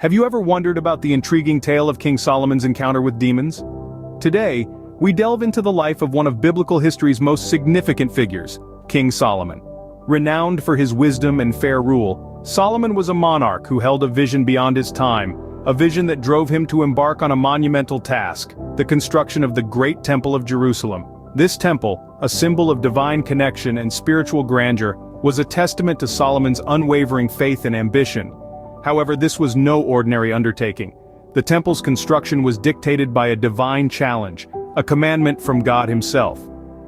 Have you ever wondered about the intriguing tale of King Solomon's encounter with demons? Today, we delve into the life of one of biblical history's most significant figures, King Solomon. Renowned for his wisdom and fair rule, Solomon was a monarch who held a vision beyond his time, a vision that drove him to embark on a monumental task, the construction of the Great Temple of Jerusalem. This temple, a symbol of divine connection and spiritual grandeur, was a testament to Solomon's unwavering faith and ambition. However, this was no ordinary undertaking. The temple's construction was dictated by a divine challenge, a commandment from God himself.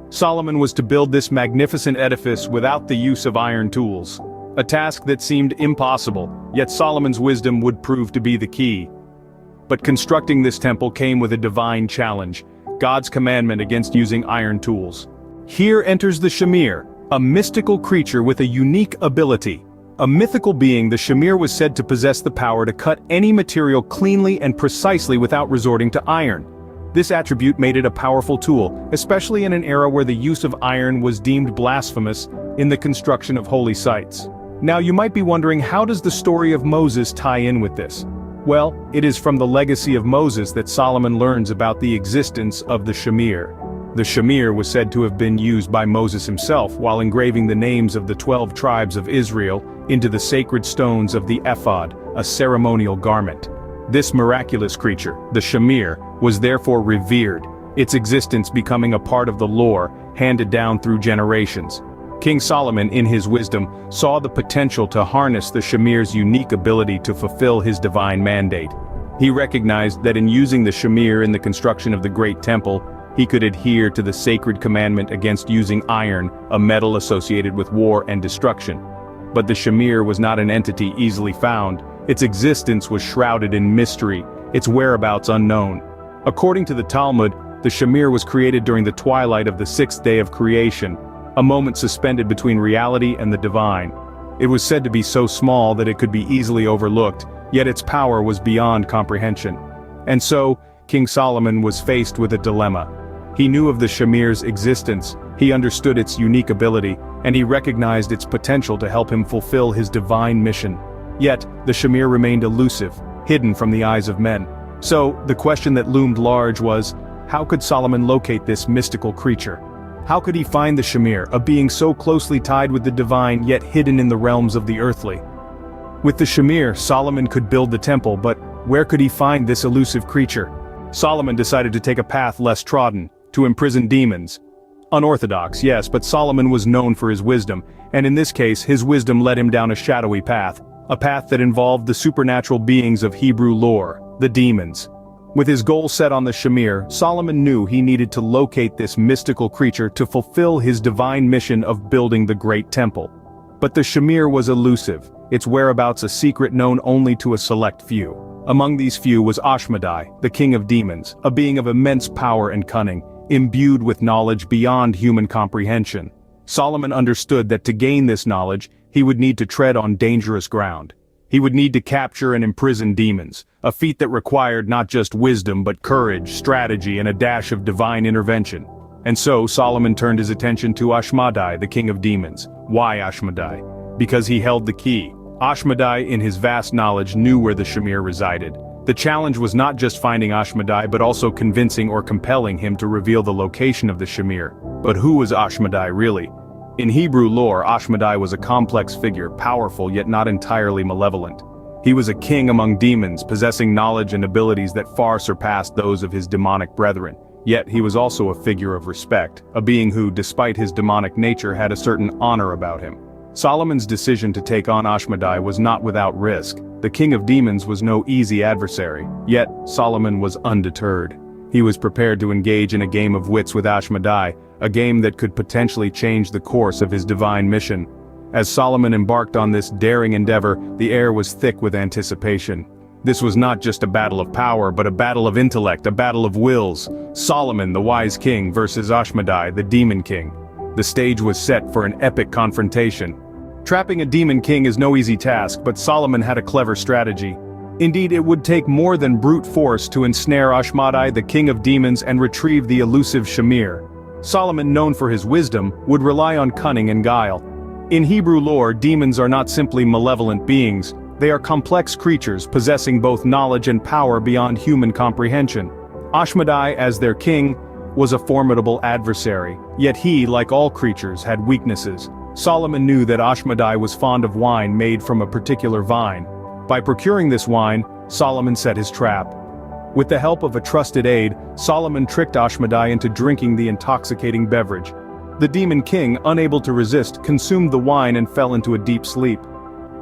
Solomon was to build this magnificent edifice without the use of iron tools. A task that seemed impossible, yet Solomon's wisdom would prove to be the key. But constructing this temple came with a divine challenge, God's commandment against using iron tools. Here enters the Shamir, a mystical creature with a unique ability. A mythical being, the Shamir was said to possess the power to cut any material cleanly and precisely without resorting to iron. This attribute made it a powerful tool, especially in an era where the use of iron was deemed blasphemous in the construction of holy sites. Now you might be wondering, how does the story of Moses tie in with this? Well, it is from the legacy of Moses that Solomon learns about the existence of the Shamir. The Shamir was said to have been used by Moses himself while engraving the names of the 12 tribes of Israel into the sacred stones of the ephod, a ceremonial garment. This miraculous creature, the Shamir, was therefore revered, its existence becoming a part of the lore handed down through generations. King Solomon, in his wisdom, saw the potential to harness the Shamir's unique ability to fulfill his divine mandate. He recognized that in using the Shamir in the construction of the Great Temple, he could adhere to the sacred commandment against using iron, a metal associated with war and destruction. But the Shamir was not an entity easily found. Its existence was shrouded in mystery, its whereabouts unknown. According to the Talmud, the Shamir was created during the twilight of the sixth day of creation, a moment suspended between reality and the divine. It was said to be so small that it could be easily overlooked, yet its power was beyond comprehension. And so, King Solomon was faced with a dilemma. He knew of the Shamir's existence, he understood its unique ability, and he recognized its potential to help him fulfill his divine mission. Yet, the Shamir remained elusive, hidden from the eyes of men. So, the question that loomed large was, how could Solomon locate this mystical creature? How could he find the Shamir, a being so closely tied with the divine yet hidden in the realms of the earthly? With the Shamir, Solomon could build the temple, but where could he find this elusive creature? Solomon decided to take a path less trodden, to imprison demons. Unorthodox, yes, but Solomon was known for his wisdom, and in this case his wisdom led him down a shadowy path, a path that involved the supernatural beings of Hebrew lore, the demons. With his goal set on the Shamir, Solomon knew he needed to locate this mystical creature to fulfill his divine mission of building the Great Temple. But the Shamir was elusive, its whereabouts a secret known only to a select few. Among these few was Ashmadai, the king of demons, a being of immense power and cunning, imbued with knowledge beyond human comprehension. Solomon understood that to gain this knowledge, he would need to tread on dangerous ground. He would need to capture and imprison demons, a feat that required not just wisdom but courage, strategy, and a dash of divine intervention. And so Solomon turned his attention to Ashmadai, the king of demons. Why Ashmadai? Because he held the key. Ashmadai, in his vast knowledge, knew where the Shamir resided. The challenge was not just finding Ashmadai but also convincing or compelling him to reveal the location of the Shamir. But who was Ashmadai really? In Hebrew lore, Ashmadai was a complex figure, powerful yet not entirely malevolent. He was a king among demons, possessing knowledge and abilities that far surpassed those of his demonic brethren. Yet he was also a figure of respect, a being who, despite his demonic nature, had a certain honor about him. Solomon's decision to take on Ashmadai was not without risk. The king of demons was no easy adversary, yet Solomon was undeterred. He was prepared to engage in a game of wits with Ashmadai, a game that could potentially change the course of his divine mission. As Solomon embarked on this daring endeavor, the air was thick with anticipation. This was not just a battle of power, but a battle of intellect, a battle of wills. Solomon, the wise king, versus Ashmadai, the demon king. The stage was set for an epic confrontation. Trapping a demon king is no easy task, but Solomon had a clever strategy. Indeed, it would take more than brute force to ensnare Ashmadai, the king of demons, and retrieve the elusive Shamir. Solomon, known for his wisdom, would rely on cunning and guile. In Hebrew lore, demons are not simply malevolent beings, They are complex creatures possessing both knowledge and power beyond human comprehension. Ashmadai, as their king, was a formidable adversary, yet he, like all creatures, had weaknesses. Solomon knew that Ashmadai was fond of wine made from a particular vine. By procuring this wine, Solomon set his trap. With the help of a trusted aide, Solomon tricked Ashmadai into drinking the intoxicating beverage. The demon king, unable to resist, consumed the wine and fell into a deep sleep.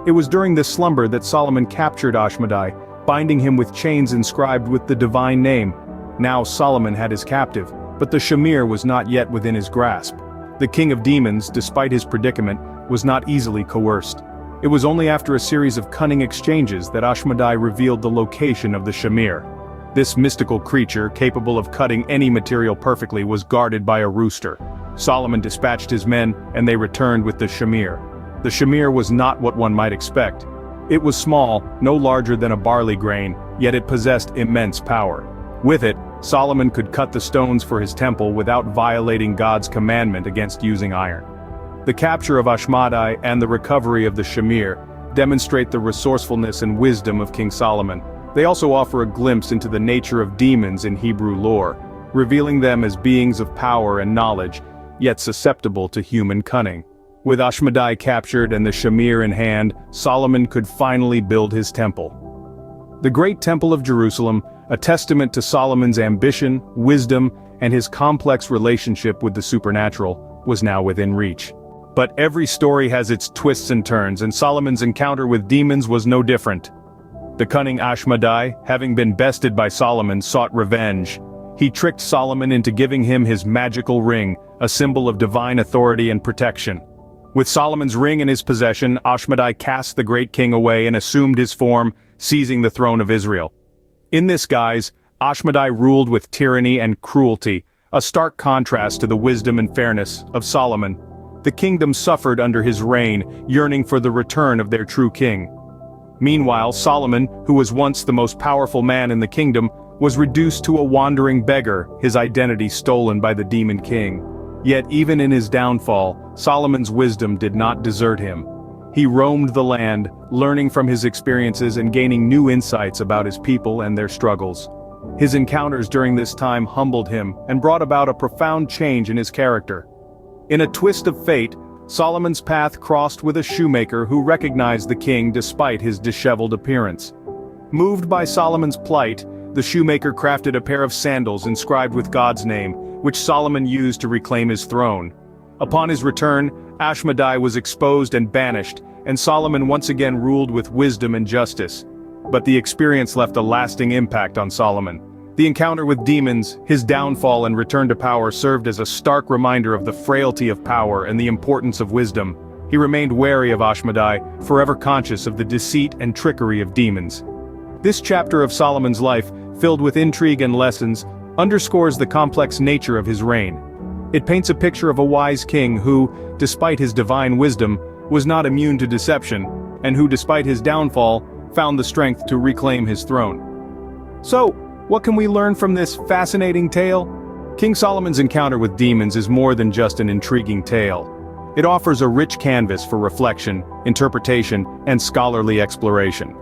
It was during this slumber that Solomon captured Ashmadai, binding him with chains inscribed with the divine name. Now Solomon had his captive, but the Shamir was not yet within his grasp. The king of demons, despite his predicament, was not easily coerced. It was only after a series of cunning exchanges that Ashmadai revealed the location of the Shamir. This mystical creature, capable of cutting any material perfectly, was guarded by a rooster. Solomon dispatched his men, and they returned with the Shamir. The Shamir was not what one might expect. It was small, no larger than a barley grain, yet it possessed immense power. With it, Solomon could cut the stones for his temple without violating God's commandment against using iron. The capture of Ashmadai and the recovery of the Shamir demonstrate the resourcefulness and wisdom of King Solomon. They also offer a glimpse into the nature of demons in Hebrew lore, revealing them as beings of power and knowledge, yet susceptible to human cunning. With Ashmadai captured and the Shamir in hand, Solomon could finally build his temple. The Great Temple of Jerusalem, a testament to Solomon's ambition, wisdom, and his complex relationship with the supernatural, was now within reach. But every story has its twists and turns, and Solomon's encounter with demons was no different. The cunning Ashmadai, having been bested by Solomon, sought revenge. He tricked Solomon into giving him his magical ring, a symbol of divine authority and protection. With Solomon's ring in his possession, Ashmadai cast the great king away and assumed his form, seizing the throne of Israel. In this guise, Ashmadai ruled with tyranny and cruelty, a stark contrast to the wisdom and fairness of Solomon. The kingdom suffered under his reign, yearning for the return of their true king. Meanwhile, Solomon, who was once the most powerful man in the kingdom, was reduced to a wandering beggar, his identity stolen by the demon king. Yet even in his downfall, Solomon's wisdom did not desert him. He roamed the land, learning from his experiences and gaining new insights about his people and their struggles. His encounters during this time humbled him and brought about a profound change in his character. In a twist of fate, Solomon's path crossed with a shoemaker who recognized the king despite his disheveled appearance. Moved by Solomon's plight, the shoemaker crafted a pair of sandals inscribed with God's name, which Solomon used to reclaim his throne. Upon his return, Ashmadai was exposed and banished, and Solomon once again ruled with wisdom and justice. But the experience left a lasting impact on Solomon. The encounter with demons, his downfall and return to power served as a stark reminder of the frailty of power and the importance of wisdom. He remained wary of Ashmadai, forever conscious of the deceit and trickery of demons. This chapter of Solomon's life, filled with intrigue and lessons, underscores the complex nature of his reign. It paints a picture of a wise king who, despite his divine wisdom, was not immune to deception, and who, despite his downfall, found the strength to reclaim his throne. So, what can we learn from this fascinating tale? King Solomon's encounter with demons is more than just an intriguing tale. It offers a rich canvas for reflection, interpretation, and scholarly exploration.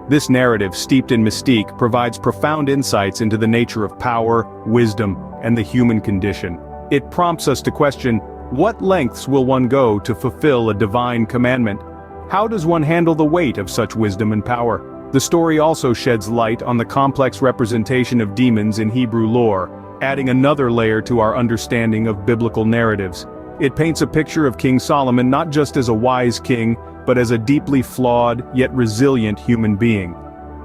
This narrative, steeped in mystique, provides profound insights into the nature of power, wisdom, and the human condition. It prompts us to question, what lengths will one go to fulfill a divine commandment? How does one handle the weight of such wisdom and power? The story also sheds light on the complex representation of demons in Hebrew lore, adding another layer to our understanding of biblical narratives. It paints a picture of King Solomon not just as a wise king, but as a deeply flawed, yet resilient human being.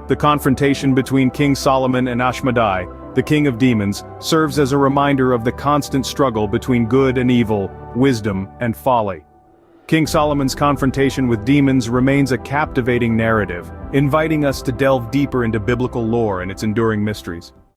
The confrontation between King Solomon and Ashmadai, the king of demons, serves as a reminder of the constant struggle between good and evil, wisdom and folly. King Solomon's confrontation with demons remains a captivating narrative, inviting us to delve deeper into biblical lore and its enduring mysteries.